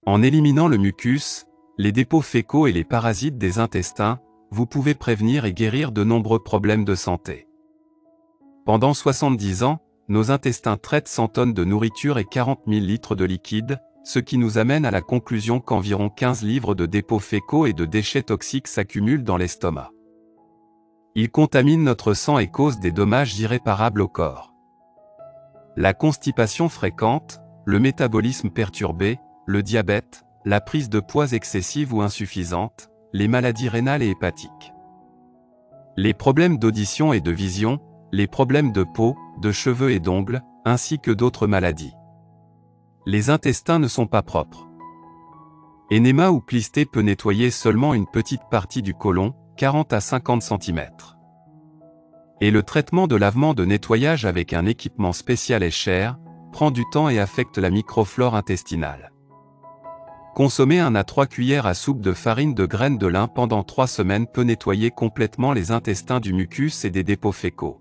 En éliminant le mucus, les dépôts fécaux et les parasites des intestins, vous pouvez prévenir et guérir de nombreux problèmes de santé. Pendant 70 ans, nos intestins traitent 100 tonnes de nourriture et 40 000 litres de liquide, ce qui nous amène à la conclusion qu'environ 15 livres de dépôts fécaux et de déchets toxiques s'accumulent dans l'estomac. Ils contaminent notre sang et causent des dommages irréparables au corps. La constipation fréquente, le métabolisme perturbé, le diabète, la prise de poids excessive ou insuffisante, les maladies rénales et hépatiques. Les problèmes d'audition et de vision, les problèmes de peau, de cheveux et d'ongles, ainsi que d'autres maladies. Les intestins ne sont pas propres. Énéma ou clysté peut nettoyer seulement une petite partie du côlon, 40 à 50 cm. Et le traitement de lavement de nettoyage avec un équipement spécial est cher, prend du temps et affecte la microflore intestinale. Consommer 1 à 3 cuillères à soupe de farine de graines de lin pendant 3 semaines peut nettoyer complètement les intestins du mucus et des dépôts fécaux.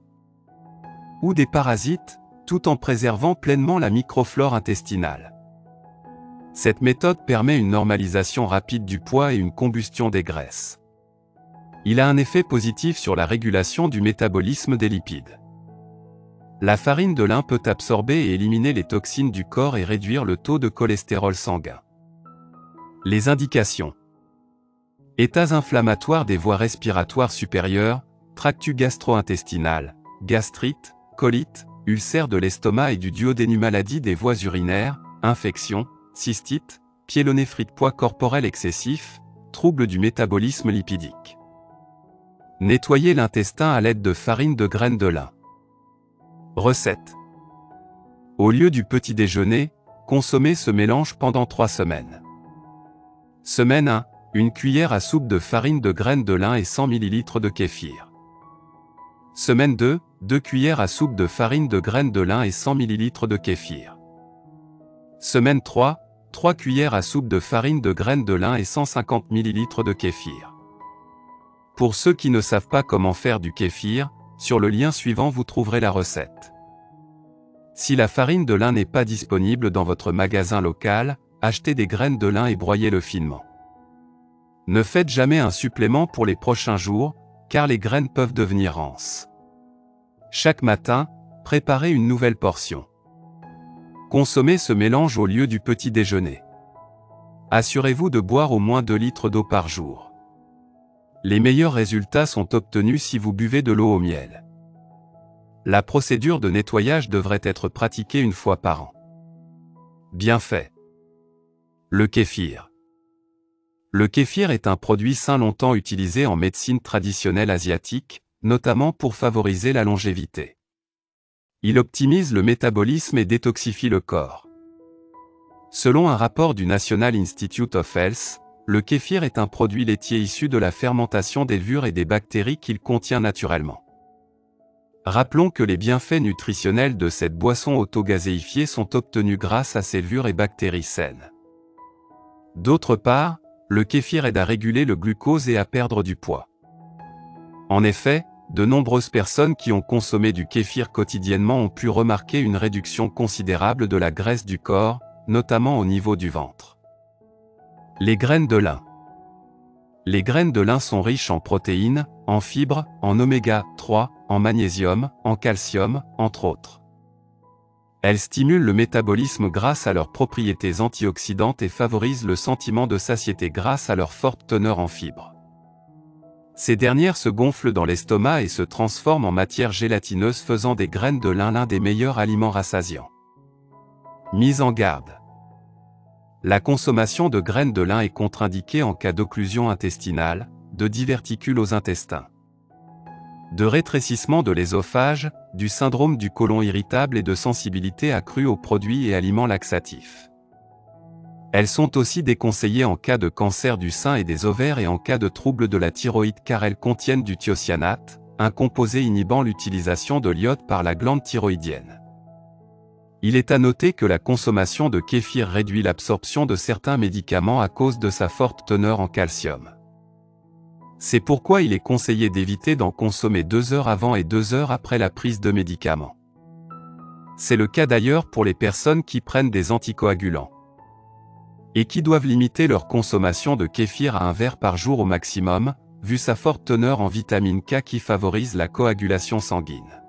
Ou des parasites, tout en préservant pleinement la microflore intestinale. Cette méthode permet une normalisation rapide du poids et une combustion des graisses. Il a un effet positif sur la régulation du métabolisme des lipides. La farine de lin peut absorber et éliminer les toxines du corps et réduire le taux de cholestérol sanguin. Les indications. États inflammatoires des voies respiratoires supérieures, tractus gastro-intestinal, gastrite, colite, ulcère de l'estomac et du duodénum, maladie des voies urinaires, infection, cystite, pyélonéphrite, poids corporel excessif, troubles du métabolisme lipidique. Nettoyer l'intestin à l'aide de farine de graines de lin. Recette. Au lieu du petit déjeuner, consommez ce mélange pendant 3 semaines. Semaine 1, 1 cuillère à soupe de farine de graines de lin et 100 ml de kéfir. Semaine 2, 2 cuillères à soupe de farine de graines de lin et 100 ml de kéfir. Semaine 3, 3 cuillères à soupe de farine de graines de lin et 150 ml de kéfir. Pour ceux qui ne savent pas comment faire du kéfir, sur le lien suivant vous trouverez la recette. Si la farine de lin n'est pas disponible dans votre magasin local, achetez des graines de lin et broyez-le finement. Ne faites jamais un supplément pour les prochains jours, car les graines peuvent devenir rances. Chaque matin, préparez une nouvelle portion. Consommez ce mélange au lieu du petit déjeuner. Assurez-vous de boire au moins 2 litres d'eau par jour. Les meilleurs résultats sont obtenus si vous buvez de l'eau au miel. La procédure de nettoyage devrait être pratiquée 1 fois par an. Bienfaits. Le kéfir. Le kéfir est un produit sain longtemps utilisé en médecine traditionnelle asiatique, notamment pour favoriser la longévité. Il optimise le métabolisme et détoxifie le corps. Selon un rapport du National Institute of Health, le kéfir est un produit laitier issu de la fermentation des levures et des bactéries qu'il contient naturellement. Rappelons que les bienfaits nutritionnels de cette boisson autogazéifiée sont obtenus grâce à ces levures et bactéries saines. D'autre part, le kéfir aide à réguler le glucose et à perdre du poids. En effet, de nombreuses personnes qui ont consommé du kéfir quotidiennement ont pu remarquer une réduction considérable de la graisse du corps, notamment au niveau du ventre. Les graines de lin. Les graines de lin sont riches en protéines, en fibres, en oméga 3, en magnésium, en calcium, entre autres. Elles stimulent le métabolisme grâce à leurs propriétés antioxydantes et favorisent le sentiment de satiété grâce à leur forte teneur en fibres. Ces dernières se gonflent dans l'estomac et se transforment en matière gélatineuse, faisant des graines de lin l'un des meilleurs aliments rassasiants. Mise en garde. La consommation de graines de lin est contre-indiquée en cas d'occlusion intestinale, de diverticules aux intestins, de rétrécissement de l'œsophage, du syndrome du côlon irritable et de sensibilité accrue aux produits et aliments laxatifs. Elles sont aussi déconseillées en cas de cancer du sein et des ovaires et en cas de troubles de la thyroïde car elles contiennent du thiocyanate, un composé inhibant l'utilisation de l'iode par la glande thyroïdienne. Il est à noter que la consommation de kéfir réduit l'absorption de certains médicaments à cause de sa forte teneur en calcium. C'est pourquoi il est conseillé d'éviter d'en consommer 2 heures avant et 2 heures après la prise de médicaments. C'est le cas d'ailleurs pour les personnes qui prennent des anticoagulants. et qui doivent limiter leur consommation de kéfir à 1 verre par jour au maximum, vu sa forte teneur en vitamine K qui favorise la coagulation sanguine.